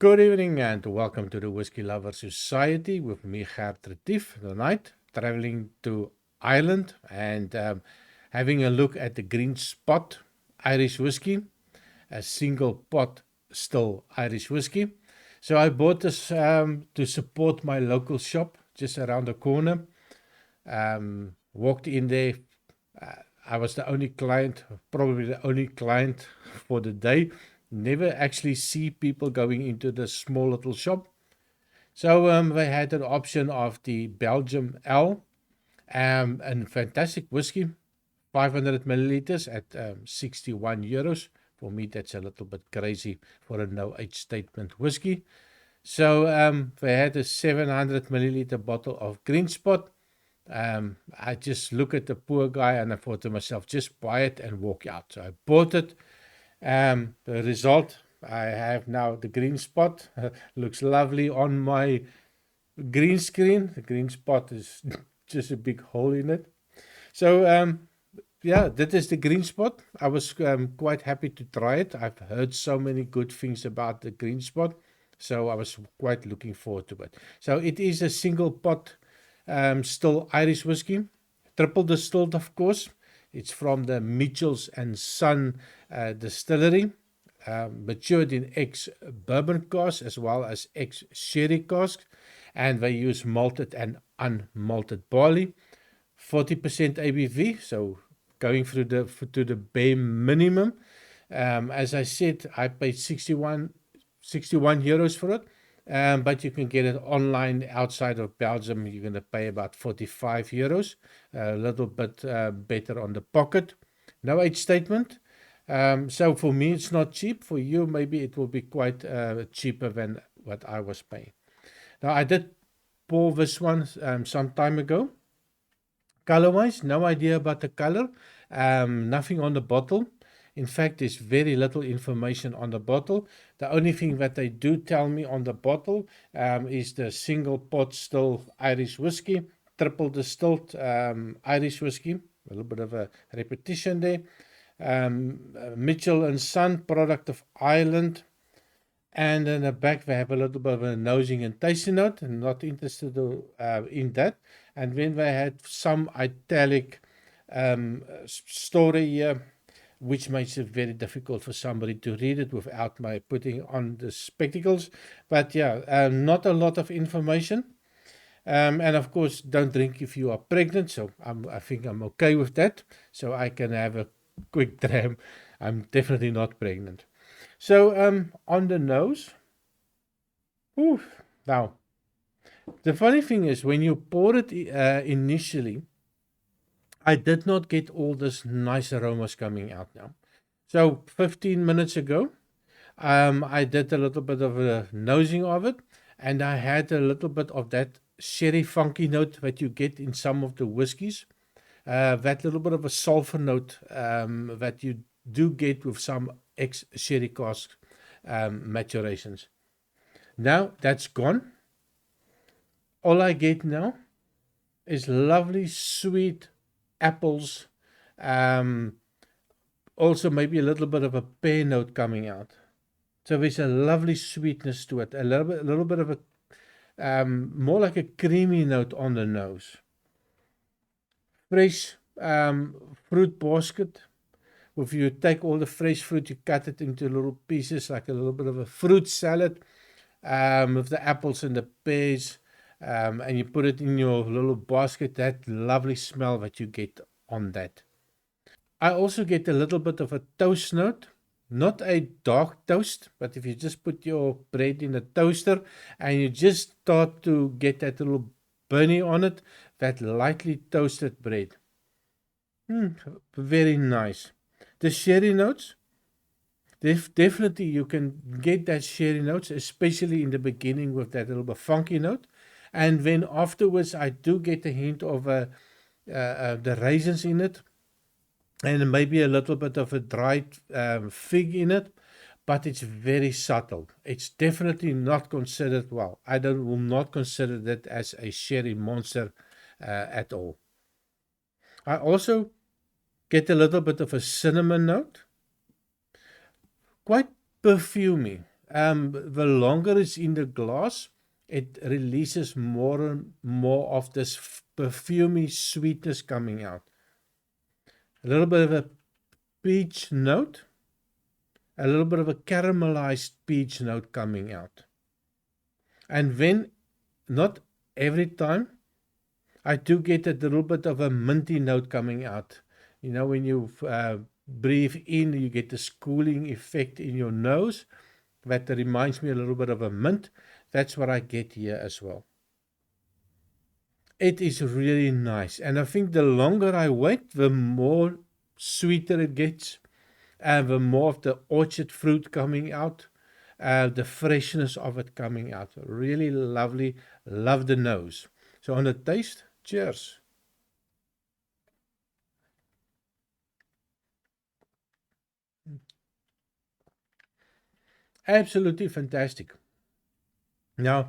Good evening and welcome to the Whiskey Lover Society with me, Gert Retief, tonight, traveling to Ireland and having a look at the Green Spot Irish whiskey, a single pot still Irish whiskey. So I bought this to support my local shop just around the corner. Walked in there. I was the only client, probably the only client for the day. Never actually see people going into the small little shop. So they had an option of the Belgium L, and fantastic whiskey, 500 milliliters at €61. For me, that's a little bit crazy for a no age statement whiskey. So they had a 700 milliliter bottle of Green Spot. I just look at the poor guy and I thought to myself, just buy it and walk out. So I bought it. The result, I have now the Green Spot. Looks lovely on my green screen. The Green Spot is just a big hole in it. So yeah, that is the Green Spot. I was quite happy to try it. I've heard so many good things about the Green Spot, so I was quite looking forward to it. So it is a single pot still Irish whiskey, triple distilled, of course. It's from the Mitchells and Son distillery, matured in ex-bourbon casks as well as ex-sherry casks, and they use malted and unmalted barley. 40% ABV, so going through to the bare minimum. As I said, I paid 61 euros for it. But you can get it online outside of Belgium. You're going to pay about 45 euros, a little bit better on the pocket. No age statement. So for me, it's not cheap. For you, maybe it will be quite cheaper than what I was paying. Now, I did pour this one some time ago. Color-wise, no idea about the color. Nothing on the bottle. In fact, there's very little information on the bottle. The only thing that they do tell me on the bottle is the single pot still Irish whiskey, triple distilled Irish whiskey. A little bit of a repetition there. Mitchell and Son, product of Ireland. And in the back, they have a little bit of a nosing and tasting note. I'm not interested in that. And then they had some italic story here, which makes it very difficult for somebody to read it without my putting on the spectacles. But yeah, not a lot of information. And of course, don't drink if you are pregnant. So I think I'm okay with that. So I can have a quick dram. I'm definitely not pregnant. So on the nose, ooh, now the funny thing is when you pour it initially, I did not get all this nice aromas coming out now. So 15 minutes ago, I did a little bit of a nosing of it, and I had a little bit of that sherry funky note that you get in some of the whiskies. That little bit of a sulfur note that you do get with some ex-sherry cask maturations. Now that's gone. All I get now is lovely sweet apples. Um, Also, maybe a little bit of a pear note coming out. So there's a lovely sweetness to it. A little bit of a more like a creamy note on the nose. Fresh fruit basket. If you take all the fresh fruit, you cut it into little pieces, like a little bit of a fruit salad with the apples and the pears, and you put it in your little basket. That lovely smell that you get on that. I also get a little bit of a toast note, not a dark toast, but if you just put your bread in a toaster and you just start to get that little bunny on it, that lightly toasted bread. Very nice. The sherry notes, definitely you can get that sherry notes, especially in the beginning with that little bit funky note. And then afterwards, I do get a hint of the raisins in it, and maybe a little bit of a dried fig in it, but it's very subtle. It's definitely not considered, well, will not consider that as a sherry monster at all. I also get a little bit of a cinnamon note, quite perfumey. the longer it's in the glass, it releases more and more of this perfumey sweetness coming out. A little bit of a peach note, a little bit of a caramelized peach note coming out. And when, not every time, I do get a little bit of a minty note coming out. You know, when you breathe in, you get this cooling effect in your nose. That reminds me a little bit of a mint. That's what I get here as well. It is really nice. And I think the longer I wait, the more sweeter it gets, and the more of the orchard fruit coming out, the freshness of it coming out. Really lovely. Love the nose. So on the taste, cheers. Absolutely fantastic. Now,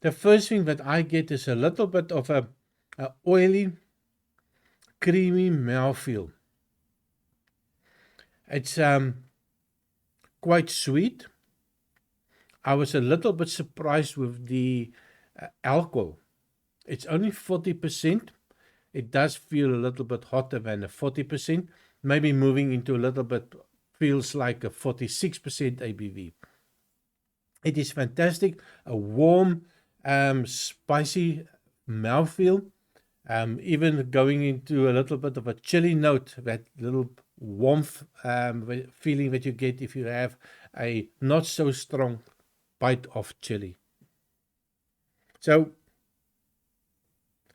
the first thing that I get is a little bit of a oily, creamy mouthfeel. It's quite sweet. I was a little bit surprised with the alcohol. It's only 40%. It does feel a little bit hotter than a 40%. Maybe moving into a little bit feels like a 46% ABV. It is fantastic. A warm, spicy mouthfeel. Even going into a little bit of a chili note, that little warmth feeling that you get if you have a not so strong bite of chili. So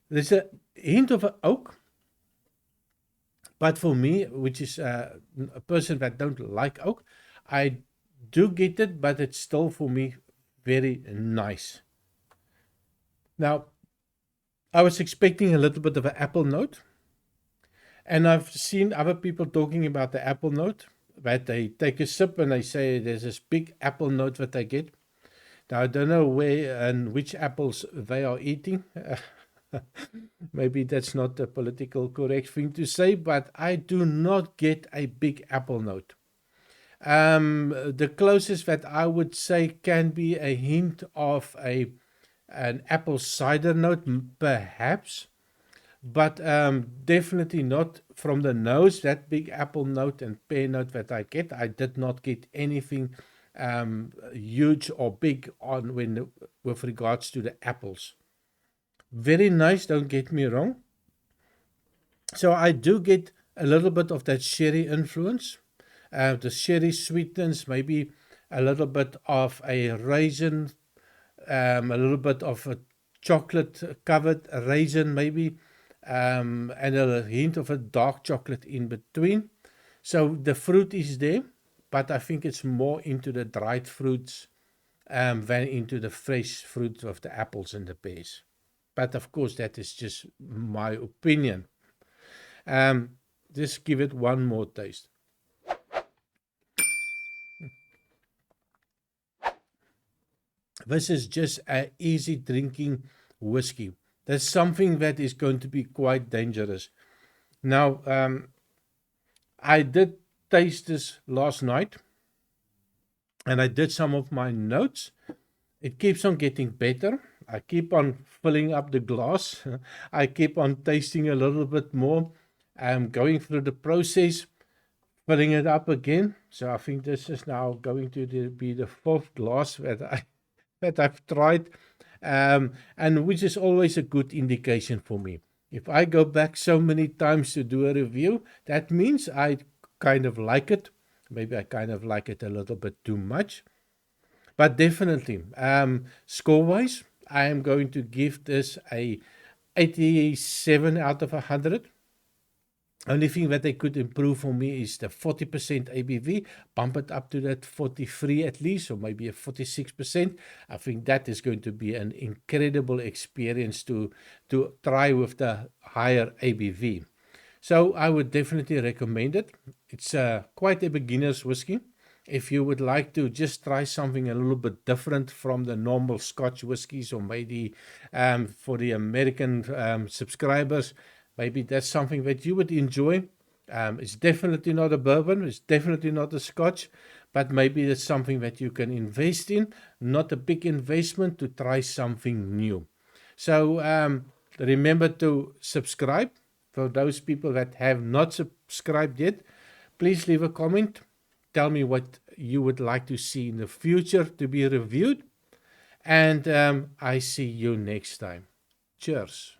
there's a hint of oak, but for me, which is a person that don't like oak, I do get it, but it's still for me very nice. Now, I was expecting a little bit of an apple note, and I've seen other people talking about the apple note, that they take a sip and they say there's this big apple note that they get. Now, I don't know where and which apples they are eating. Maybe that's not the political correct thing to say, but I do not get a big apple note. The closest that I would say can be a hint of an apple cider note, perhaps, but definitely not from the nose. That big apple note and pear note that I get, I did not get anything huge or big on with regards to the apples. Very nice, don't get me wrong. So I do get a little bit of that sherry influence, the sherry sweetness, maybe a little bit of a raisin, a little bit of a chocolate covered raisin, maybe, and a hint of a dark chocolate in between. So the fruit is there, but I think it's more into the dried fruits than into the fresh fruit of the apples and the pears. But of course, that is just my opinion. Just give it one more taste. This is just an easy drinking whiskey. That's something that is going to be quite dangerous. Now, I did taste this last night, and I did some of my notes. It keeps on getting better. I keep on filling up the glass. I keep on tasting a little bit more. I'm going through the process, filling it up again. So I think this is now going to be the fourth glass that I've tried, and which is always a good indication for me. If I go back so many times to do a review, that means I kind of like it. Maybe I kind of like it a little bit too much. But definitely, score-wise, I am going to give this a 87 out of 100. Only thing that they could improve for me is the 40% ABV, bump it up to that 43 at least, or maybe a 46%. I think that is going to be an incredible experience to try with the higher ABV. So I would definitely recommend it. It's quite a beginner's whiskey. If you would like to just try something a little bit different from the normal Scotch whiskies, or maybe for the American subscribers, maybe that's something that you would enjoy. It's definitely not a bourbon. It's definitely not a Scotch, but maybe it's something that you can invest in, not a big investment to try something new. So remember to subscribe. For those people that have not subscribed yet, please leave a comment. Tell me what you would like to see in the future to be reviewed. And I see you next time. Cheers.